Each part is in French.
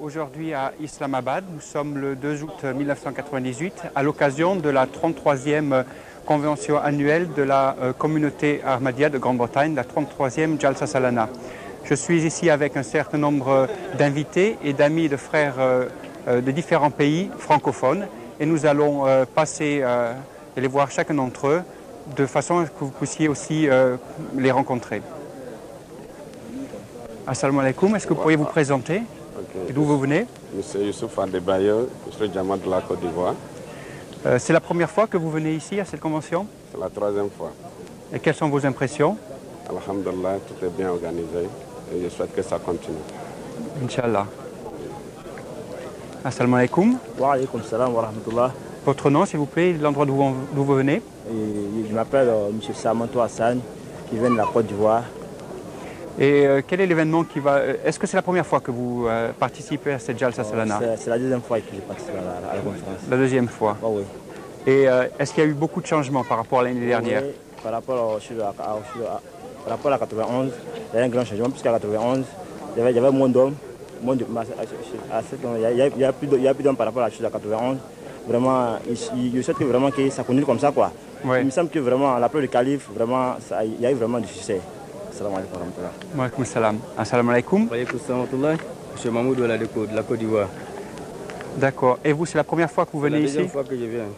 aujourd'hui à Islamabad. Nous sommes le 2 août 1998 à l'occasion de la 33e convention annuelle de la communauté Ahmadiyya de Grande-Bretagne, la 33e Jalsa Salana. Je suis ici avec un certain nombre d'invités et d'amis et de frères de différents pays francophones et nous allons passer et les voir chacun d'entre eux de façon à ce que vous puissiez aussi les rencontrer. Assalamu alaikum, est-ce que vous pourriez vous présenter? Okay. D'où vous venez? Monsieur Youssouf Adebayo, je suis Diamant de la Côte d'Ivoire. C'est la première fois que vous venez ici à cette convention? C'est la 3e fois. Et quelles sont vos impressions? Alhamdulillah, tout est bien organisé et je souhaite que ça continue. Inch'Allah. Assalamu alaikum. Wa alaykoum salam wa rahmatullah. Votre nom, s'il vous plaît, l'endroit d'où vous venez? Je m'appelle M. Samantou Hassan, qui vient de la Côte d'Ivoire. Et quel est l'événement qui va... Est-ce que c'est la première fois que vous participez à cette Jalsa Salana? C'est la deuxième fois que je participe à la conférence. La deuxième fois. Oh, oui. Et est-ce qu'il y a eu beaucoup de changements par rapport à l'année dernière? Oui, par rapport à 91, il y a eu un grand changement, puisqu'à 91, il y avait moins d'hommes. Il y a plus d'hommes par rapport à 91. Vraiment, je souhaite que, vraiment, que ça continue comme ça, quoi. Oui. Il me semble que vraiment, l'appel du calife, vraiment, il y a eu vraiment du succès. Assalamu alaikum wa rahmatullah. Wa alaykoum salam. Assalamu alaikum. Wa alaykoum salam wa rahmatullah. Monsieur Mahmoud de la Côte d'Ivoire. D'accord. Et vous, c'est la première fois que vous venez ici? C'est la deuxième fois que je viens.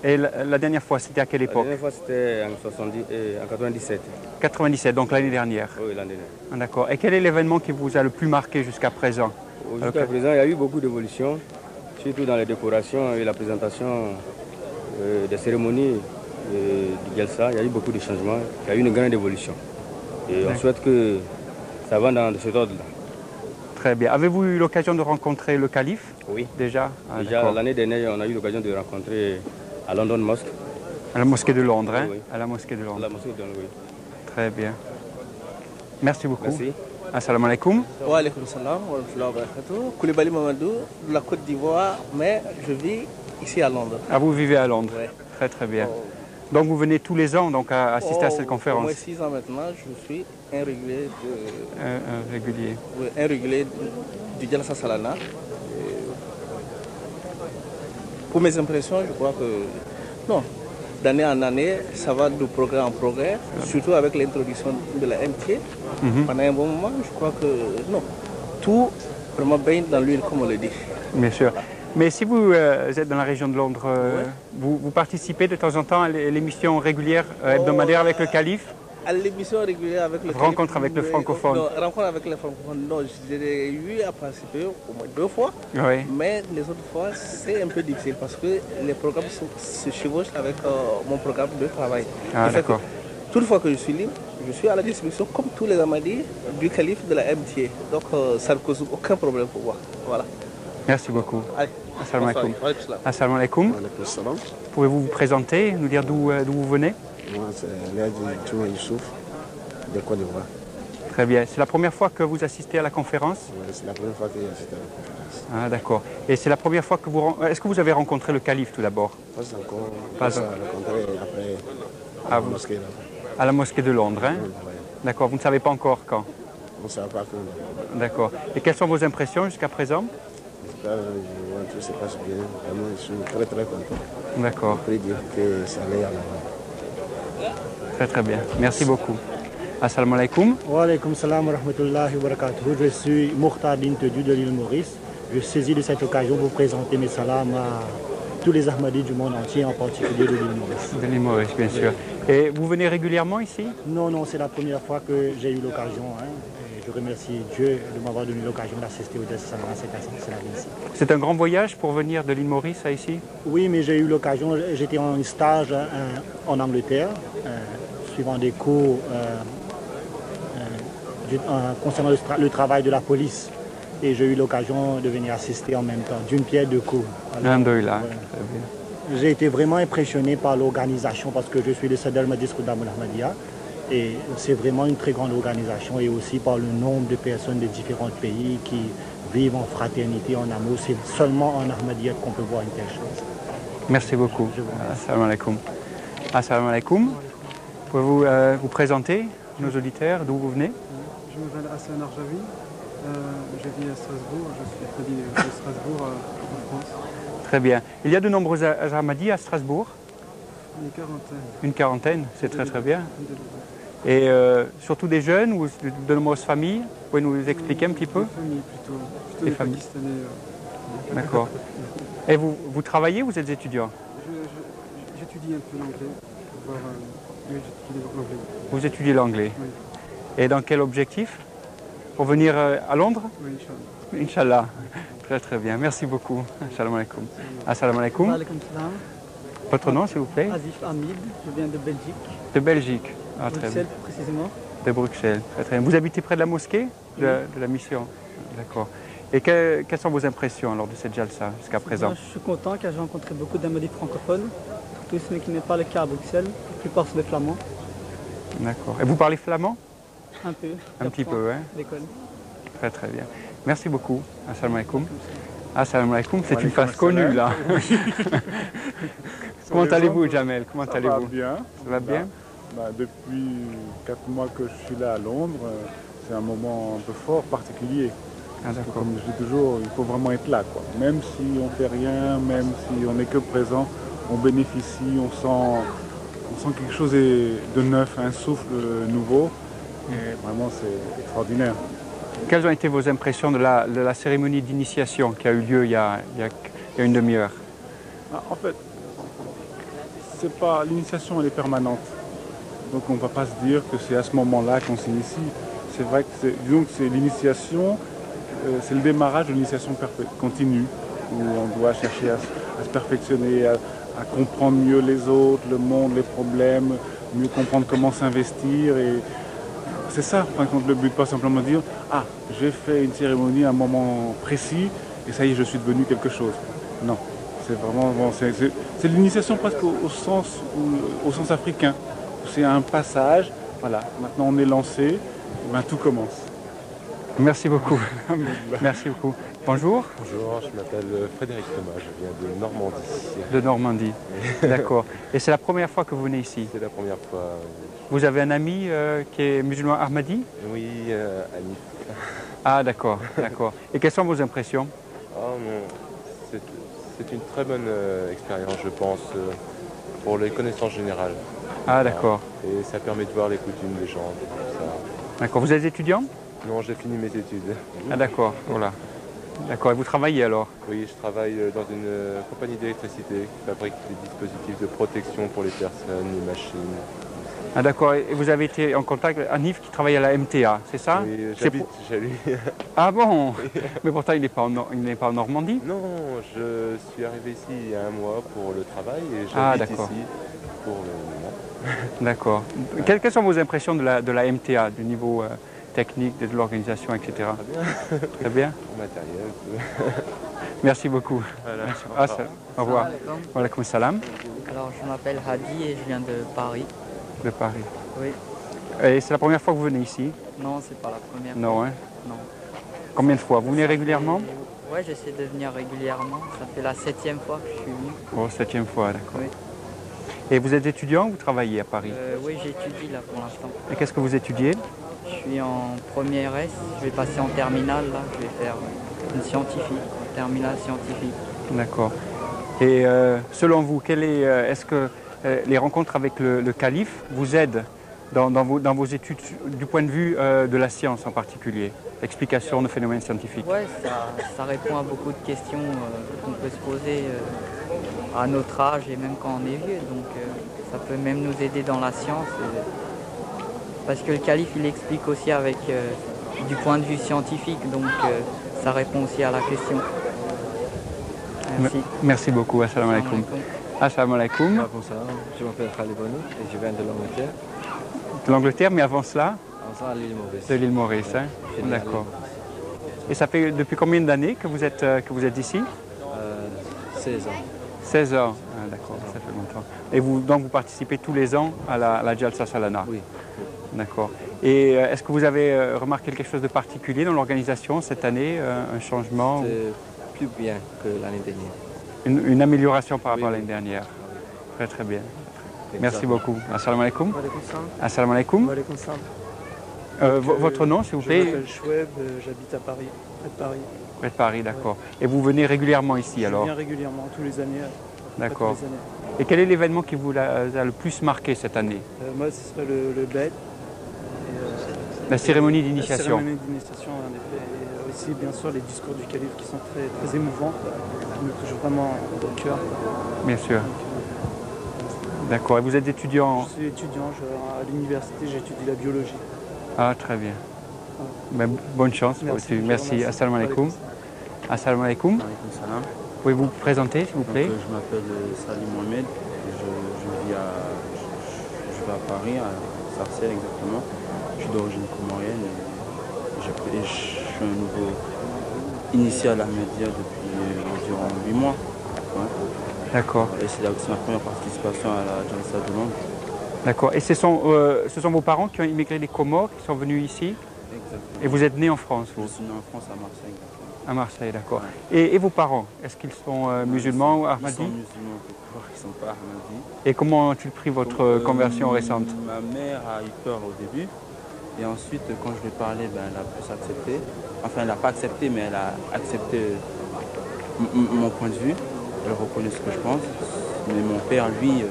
Et la dernière fois, c'était à quelle époque? La dernière fois, c'était en 97. 97, donc l'année dernière. Oui, l'année dernière. Ah, d'accord. Et quel est l'événement qui vous a le plus marqué jusqu'à présent? Jusqu'à présent, il y a eu beaucoup d'évolutions, surtout dans les décorations et la présentation des cérémonies du Jalsa. Il y a eu beaucoup de changements. Il y a eu une grande évolution. Et on souhaite que ça va dans cet ordre-là. Très bien. Avez-vous eu l'occasion de rencontrer le calife? Oui. Déjà? Déjà, l'année dernière, on a eu l'occasion de rencontrer à London Mosque. À la mosquée de Londres, hein? Oui. À la mosquée de Londres. À la mosquée de Londres, oui. Très bien. Merci beaucoup. Merci. Assalamu alaikum. Wa alaykoum salam wa rahmatullahi wa barakatuh. Koulibaly Mamadou, de la Côte d'Ivoire, mais je vis ici à Londres. Ah, vous vivez à Londres? Oui. Très très bien. Donc vous venez tous les ans donc, à assister à cette conférence? Au moins 6 ans maintenant, je suis un régulier régulier. Oui, un régulier du Jalsa Salana. Pour mes impressions, je crois que non, d'année en année, ça va de progrès en progrès, surtout avec l'introduction de la MT. Pendant un bon moment, je crois que non, tout vraiment baigne dans l'huile, comme on le dit. Bien sûr. Mais si vous êtes dans la région de Londres, vous participez de temps en temps à l'émission régulière hebdomadaire avec le calife? À l'émission régulière avec le calife. Rencontre avec le francophone? Non, rencontre avec les francophones, non, j'ai eu à participer au moins 2 fois. Oui. Mais les autres fois, c'est un peu difficile parce que les programmes se chevauchent avec mon programme de travail. Ah, d'accord. Toutefois que je suis libre, je suis à la disposition, comme tous les Ahmadis, du calife de la MTA. Donc ça ne cause aucun problème pour moi. Voilà. Merci beaucoup. Allez. Assalamu alaikum. Assalamu alaikum. Pouvez-vous vous présenter, nous dire d'où vous venez? Moi, c'est Léa Djouma Youssouf, de Côte d'Ivoire. Très bien. C'est la première fois que vous assistez à la conférence? Oui, c'est la première fois que j'assiste à la conférence. Ah, d'accord. Et c'est la première fois que vous... Est-ce que vous avez rencontré le calife tout d'abord? Pas encore. Pas encore. Rencontré après à la mosquée. Là. À la mosquée de Londres, hein? Oui. D'accord. Vous ne savez pas encore quand? On ne savait pas quand. D'accord. Et quelles sont vos impressions jusqu'à présent? Tout se passe bien. Vraiment, je suis très très content. D'accord. Je prie Dieu que ça aille à l'avant. Très très bien. Merci beaucoup. Assalamu alaikum. Wa alaykoum salam wa rahmatullahi wa barakatuh. Je suis Mokhtar Dintedu de l'île Maurice. Je saisis de cette occasion pour présenter mes salams à tous les Ahmadis du monde entier, en particulier de l'île Maurice. De l'île Maurice, bien sûr. Et vous venez régulièrement ici? Non, non, c'est la première fois que j'ai eu l'occasion. Je remercie Dieu de m'avoir donné l'occasion d'assister au Jalsa Salana cette année ici. C'est un grand voyage pour venir de l'île Maurice à ici? Oui, mais j'ai eu l'occasion, j'étais en stage en Angleterre, suivant des cours concernant le travail de la police. Et j'ai eu l'occasion de venir assister en même temps, d'une pierre deux coups. Alhamdoulilah. J'ai été vraiment impressionné par l'organisation parce que je suis le Sadr Madis Khuddamul Ahmadiyya. Et c'est vraiment une très grande organisation et aussi par le nombre de personnes de différents pays qui vivent en fraternité, en amour. C'est seulement en Ahmadiyya qu'on peut voir une telle chose. Merci beaucoup. Assalamu alaikum. Assalamu alaikum. Pouvez-vous vous présenter, nos auditeurs, d'où vous venez? Je m'appelle Hassan Arjavi. Je vis à Strasbourg, je suis établi de Strasbourg en France. Très bien. Il y a de nombreux Ahmadis à Strasbourg? Une quarantaine. Une quarantaine, c'est très bien. Et surtout des jeunes ou de nombreuses familles? Vous pouvez nous expliquer un petit peu? Des familles plutôt. Plutôt Des des familles. Pakistanais. D'accord. Et vous travaillez ou vous êtes étudiant? J'étudie un peu l'anglais. Pour voir, oui, j'étudie l'anglais. Vous étudiez l'anglais. Oui. Et dans quel objectif? Pour venir à Londres? Oui, Inch'Allah. Inch'Allah. Très bien. Merci beaucoup. Assalamu alaikum. Assalamu alaikum. Walaikum salam. Votre nom, s'il vous plaît? Azif Hamid, je viens de Belgique. De Belgique. Ah, très bien. Bruxelles précisément. De Bruxelles. Très bien. Vous habitez près de la mosquée de la mission? D'accord. Et quelles sont vos impressions lors de cette jalsa jusqu'à présent? Je suis content car j'ai rencontré beaucoup d'Ahmadis francophones, surtout ce qui n'est pas le cas à Bruxelles. La plupart sont des flamands. D'accord. Et vous parlez flamand? Un peu. Un petit peu, hein? L'école. Très bien. Merci beaucoup. Assalamu alaikum. Assalamu alaikum, c'est une face connue là. Comment allez-vous, Jamel? Comment allez-vous? Ça va bien. Ça va bien? Depuis 4 mois que je suis là à Londres, c'est un moment un peu fort, particulier. Ah, d'accord. Comme je dis toujours, il faut vraiment être là, quoi. Même si on fait rien, même si on n'est que présent, on bénéficie, on sent quelque chose de neuf, un souffle nouveau. Et vraiment, c'est extraordinaire. Quelles ont été vos impressions de la cérémonie d'initiation qui a eu lieu il y a une demi-heure? En fait, l'initiation elle est permanente. Donc on ne va pas se dire que c'est à ce moment-là qu'on s'initie. C'est vrai que c'est l'initiation, c'est le démarrage de l'initiation continue, où on doit chercher à se perfectionner, à comprendre mieux les autres, le monde, les problèmes, mieux comprendre comment s'investir. Et c'est ça, par contre, le but, pas simplement dire « Ah, j'ai fait une cérémonie à un moment précis et ça y est, je suis devenu quelque chose ». Non, c'est vraiment c'est l'initiation presque au sens africain. C'est un passage, voilà, maintenant on est lancé, et ben, tout commence. Merci beaucoup. Merci beaucoup. Bonjour. Bonjour, je m'appelle Frédéric Thomas, je viens de Normandie. De Normandie, d'accord. Et c'est la première fois que vous venez ici? C'est la première fois. Vous avez un ami qui est musulman Ahmadi? Oui, Anif. Ah d'accord, d'accord. Et quelles sont vos impressions? C'est une très bonne expérience, je pense, pour les connaissances générales. Ah d'accord. Et ça permet de voir les coutumes des gens, tout ça. D'accord. Vous êtes étudiant? Non, j'ai fini mes études. Ah d'accord, voilà. D'accord, et vous travaillez alors? Oui, je travaille dans une compagnie d'électricité qui fabrique des dispositifs de protection pour les personnes, les machines. Ah d'accord, et vous avez été en contact avec Anif qui travaille à la MTA, c'est ça? Oui, j'habite chez lui. Ah bon? Mais pourtant il n'est pas en Normandie? Non, je suis arrivé ici il y a un mois pour le travail et j'habite ici pour le moment. D'accord. Quelles sont vos impressions de la MTA, du niveau technique, de l'organisation, etc. Très bien. Très bien. Pour matériel. Merci beaucoup. Voilà. Au revoir. Wa alaykoum salam. Alors je m'appelle Hadi et je viens de Paris. De Paris. Oui. Et c'est la première fois que vous venez ici? Non, c'est pas la première fois. Non, hein? Non. Combien de fois? Vous venez régulièrement? Ouais, j'essaie de venir régulièrement. Ça fait la 7e fois que je suis venu. Oh, 7e fois, d'accord. Oui. Et vous êtes étudiant ou vous travaillez à Paris? Oui, j'étudie là pour l'instant. Et qu'est-ce que vous étudiez? Je suis en première S, je vais passer en terminale là, je vais faire une scientifique, terminale scientifique. D'accord. Et selon vous, est-ce que les rencontres avec le calife vous aident dans vos études du point de vue de la science en particulier? Explication de phénomènes scientifiques. Oui, ça répond à beaucoup de questions qu'on peut se poser à notre âge et même quand on est vieux. Donc ça peut même nous aider dans la science. Parce que le calife, il explique aussi avec du point de vue scientifique, donc ça répond aussi à la question. Merci. Merci beaucoup. Assalamu alaikum. Assalamu alaikum. Bonsoir, je m'appelle Khalid Boni et je viens de l'Angleterre. De l'Angleterre, mais avant cela? Avant ça, à l'île Maurice. De l'île Maurice, hein? D'accord. Et ça fait depuis combien d'années que vous êtes ici? 16 ans. 16 ans, ah, d'accord, ça fait longtemps. Et donc vous participez tous les ans à la Jalsa Salana? Oui. D'accord. Et est-ce que vous avez remarqué quelque chose de particulier dans l'organisation cette année, un changement? C'est plus bien que l'année dernière. Une amélioration par rapport à l'année dernière? Très très bien. Merci beaucoup. Assalamu alaikum. Assalamu alaikum. Votre nom, s'il vous plaît? Je m'appelle Choueb, j'habite à Paris, près de Paris. Près de Paris, d'accord. Et vous venez régulièrement ici alors? Je viens régulièrement, tous les années. D'accord. Et quel est l'événement qui vous a le plus marqué cette année? Moi, ce serait le BED. La cérémonie d'initiation. La cérémonie d'initiation, en effet. Et aussi, bien sûr, les discours du calife qui sont très, très émouvants, qui me touchent vraiment au cœur. Bien sûr. D'accord. Et vous êtes étudiant? Je suis étudiant, à l'université, j'étudie la biologie. Ah, très bien. Ben, bonne chance. Merci. Assalamu alaikum. Assalamu alaikum. Salam. Pouvez-vous vous présenter, s'il vous plaît? Donc, je m'appelle Salim Mohamed. Je vais à Paris, à Sarcelles exactement. Je suis d'origine comorienne et je suis un nouveau initié à la média depuis environ 8 mois. Ouais. D'accord. Et c'est ma première participation à la Jalsa de Londres. D'accord. Et ce sont vos parents qui ont immigré des Comores, qui sont venus ici? Exactement. Et vous êtes né en France, vous? Je suis né en France, à Marseille. À Marseille, d'accord. Ouais. Et vos parents, est-ce qu'ils sont musulmans ou ahmadis? Ils sont musulmans, ils ne sont pas ahmadis. Et comment ont-ils pris votre conversion récente? Ma mère a eu peur au début. Et ensuite, quand je lui ai parlé, elle a pu s'accepter. Enfin, elle n'a pas accepté, mais elle a accepté mon point de vue. Elle reconnaît ce que je pense. Mais mon père, lui,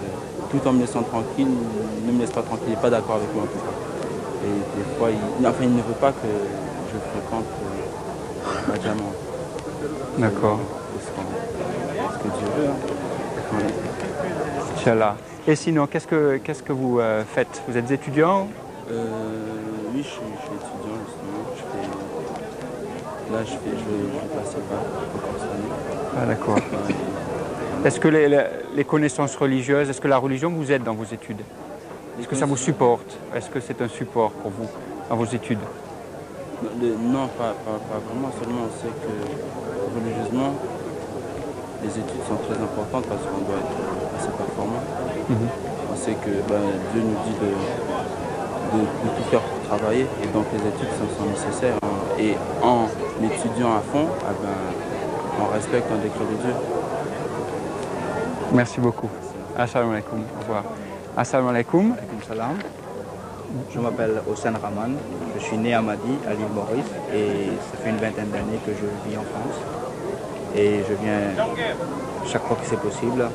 tout en me laissant tranquille, ne me laisse pas tranquille. Il n'est pas d'accord avec moi en tout cas. Et des fois, il ne veut pas que je fréquente ma diamant. D'accord. Ce que Dieu veut. Hein. Inch'Allah. Et sinon, qu'est-ce que vous faites? Vous êtes étudiant? Oui, je suis étudiant justement. Je vais passer par cette année. Ah, d'accord. Est-ce que les connaissances religieuses, est-ce que la religion vous aide dans vos études? Est-ce que ça vous supporte? Est-ce que c'est un support pour vous dans vos études? Non, pas vraiment. Seulement, on sait que religieusement, les études sont très importantes parce qu'on doit être assez performant. On sait que Dieu nous dit de tout faire pour travailler et donc les études sont nécessaires. Et en étudiant à fond, on respecte un décret de Dieu. Merci beaucoup. Assalamu alaikum. Au revoir. Assalamu alaikum. Alaikum salam. Je m'appelle Hossein Rahman. Je suis né à Madi, à l'île Maurice, et ça fait une vingtaine d'années que je vis en France. Et je viens chaque fois que c'est possible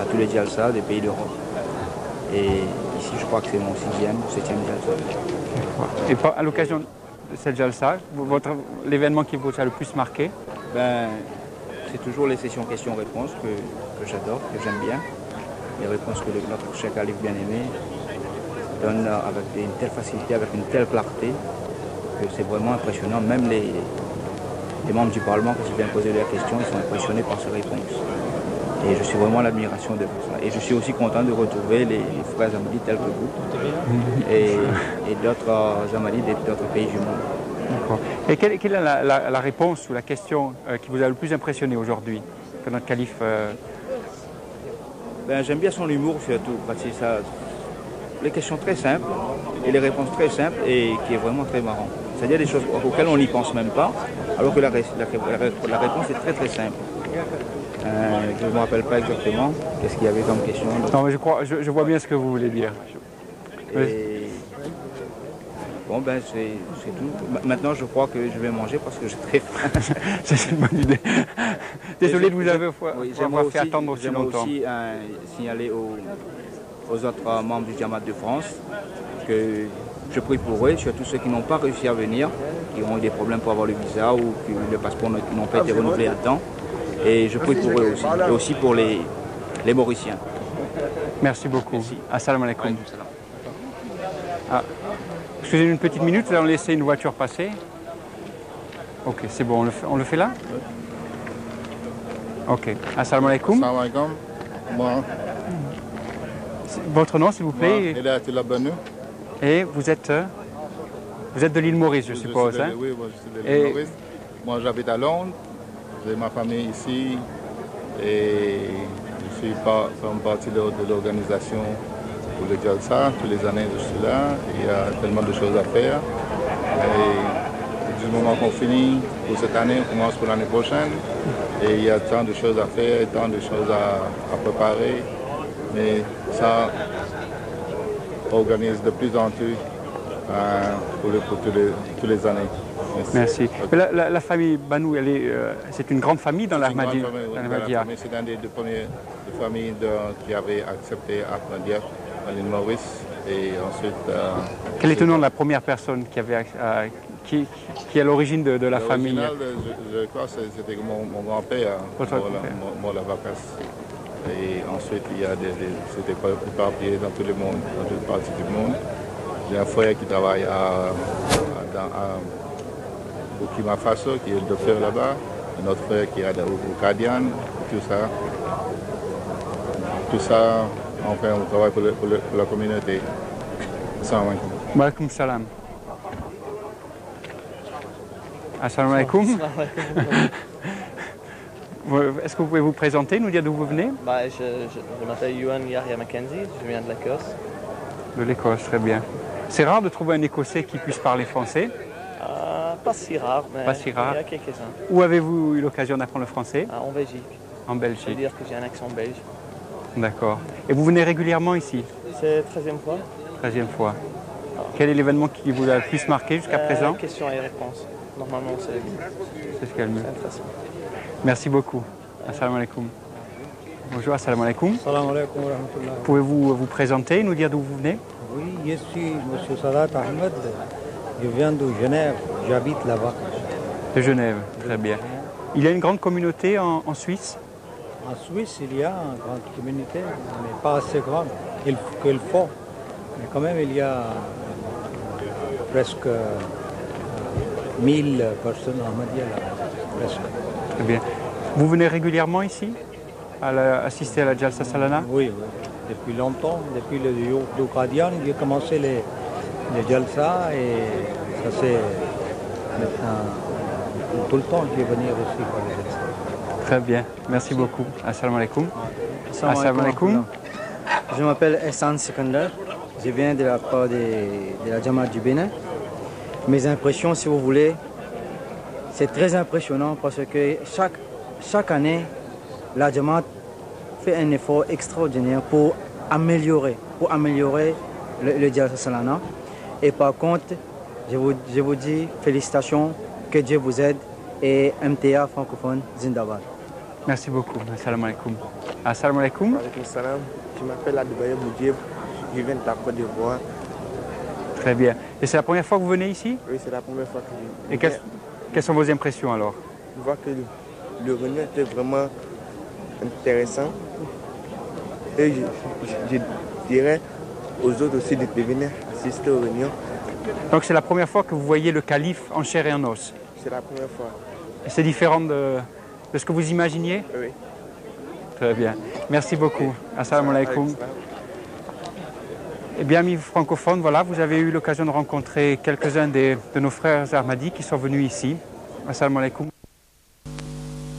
à tous les Jalsa des pays d'Europe. Et ici, je crois que c'est mon 6e ou 7e Jalsa. Et à l'occasion de cette Jalsa, l'événement qui vous a le plus marqué? C'est toujours les sessions questions-réponses que j'adore, que j'aime bien. Les réponses que notre Cheikh Khalif bien-aimé donne avec une telle facilité, avec une telle clarté, que c'est vraiment impressionnant. Même les membres du Parlement, quand ils viennent poser leurs questions, ils sont impressionnés par ces réponses. Et je suis vraiment à l'admiration de ça. Et je suis aussi content de retrouver les frères Ahmadis tels que vous et d'autres Ahmadis d'autres pays du monde. D'accord. Et quelle est la réponse ou la question qui vous a le plus impressionné aujourd'hui que notre calife J'aime bien son humour surtout, parce que les questions très simples et les réponses très simples et qui est vraiment très marrant. C'est-à-dire des choses auxquelles on n'y pense même pas, alors que la réponse est très très simple. Je ne me rappelle pas exactement qu'est-ce qu'il y avait comme question. Non, mais je vois bien ce que vous voulez dire. Bon, c'est tout. Maintenant, je crois que je vais manger parce que j'ai très faim. C'est une bonne idée. Désolé de vous avoir fait attendre aussi longtemps. J'aimerais aussi signaler aux autres membres du Jamaat de France que je prie pour eux, surtout ceux qui n'ont pas réussi à venir, qui ont eu des problèmes pour avoir le visa ou que le passeport n'ont pas été renouvelés à temps. Et je prie pour eux aussi, et aussi pour les Mauriciens. Merci beaucoup. Assalamu alaikum. Excusez-nous une petite minute, nous allons laisser une voiture passer. Ok, c'est bon, on le fait là? Ok. Assalamu alaikum. Assalamu alaikum. Moi. Votre nom, s'il vous plaît? Et vous êtes de l'île Maurice, je suppose. Oui, moi, je suis de l'île Maurice. Moi, j'habite à Londres. J'ai ma famille ici et je suis partie de l'organisation pour le Jalsa. Tous les années, je suis là. Il y a tellement de choses à faire. Et du moment qu'on finit pour cette année, on commence pour l'année prochaine. Et il y a tant de choses à faire, tant de choses à préparer. Mais ça organise de plus en plus pour tous les années. Merci. La famille Banou, c'est une grande famille dans l'Ahmadiyya. C'est une des deux premières familles qui avaient accepté Ahmadiyya à l'île Maurice. Et ensuite, quel est le nom de la première personne qui est à l'origine de la famille? Je crois que c'était mon grand-père, Mola Bakas. Et ensuite, c'était éparpillé dans tout le monde, dans toute partie du monde. J'ai un frère qui travaille à Burkina Faso, qui est le docteur là-bas. Un autre frère qui est au Kadian, tout ça. Tout ça, enfin, on travaille pour la communauté. Assalamu alaikum. Wa alaikum salam. Assalamu alaikum. Est-ce que vous pouvez vous présenter, nous dire d'où vous venez? Je m'appelle Yuan Yahya Mackenzie, je viens de l'Écosse. De l'Écosse, très bien. C'est rare de trouver un Écossais qui puisse parler français? Pas si rare, mais pas si rare. Il y a quelques-uns. Où avez-vous eu l'occasion d'apprendre le français? En Belgique. En Belgique. Je veux dire que j'ai un accent belge. D'accord. Et vous venez régulièrement ici? C'est la 13e fois. 13e fois. Quel est l'événement qui vous a le plus marqué jusqu'à présent? Questions et réponses. Normalement, c'est ce qu'il y a le mieux. C'est intéressant. Merci beaucoup. Assalamu alaikum. Bonjour, assalamu alaikum. Assalamu alaikum wa rahmatullah. Pouvez-vous vous présenter, nous dire d'où vous venez? Oui, je suis M. Sadat Ahmed. Je viens de Genève. J'habite là-bas. De Genève, très bien. Il y a une grande communauté en Suisse? En Suisse, il y a une grande communauté, mais pas assez grande qu'il faut. Mais quand même, il y a presque 1000 personnes en Ahmadiyya là-bas. Presque. Très bien. Vous venez régulièrement ici, assister à la Jalsa Salana? Oui, oui, depuis longtemps, depuis le Qadian, j'ai commencé les Jalsa et ça c'est maintenant tout le temps que je vais venir aussi pour les Jalsa. Très bien, merci beaucoup. Assalamu alaikum. Assalamu alaikum. Je m'appelle Hassan Sikander, je viens de la part de la Jamaat du Bénin. Mes impressions, si vous voulez, c'est très impressionnant parce que chaque année, la Jamaat fait un effort extraordinaire pour améliorer le Jalsa Salana. Et par contre, je vous dis félicitations, que Dieu vous aide et MTA francophone Zindabad. Merci beaucoup. Assalamu alaikum. Assalamu alaikum. Alaikum salam. Je m'appelle Adoubaye Boudjeb, je viens de la Côte d'Ivoire. Très bien. Et c'est la première fois que vous venez ici? Oui, c'est la première fois que je viens. Et quelles sont vos impressions alors? Je vois que le réunion était vraiment intéressant. Et je dirais aux autres aussi de venir assister aux réunions. Donc c'est la première fois que vous voyez le calife en chair et en os? C'est la première fois. Et c'est différent de ce que vous imaginiez? Oui. Très bien. Merci beaucoup. Assalamu alaikum. Eh bien, amis francophones, voilà, vous avez eu l'occasion de rencontrer quelques-uns de nos frères Ahmadis qui sont venus ici. Assalamu alaikum.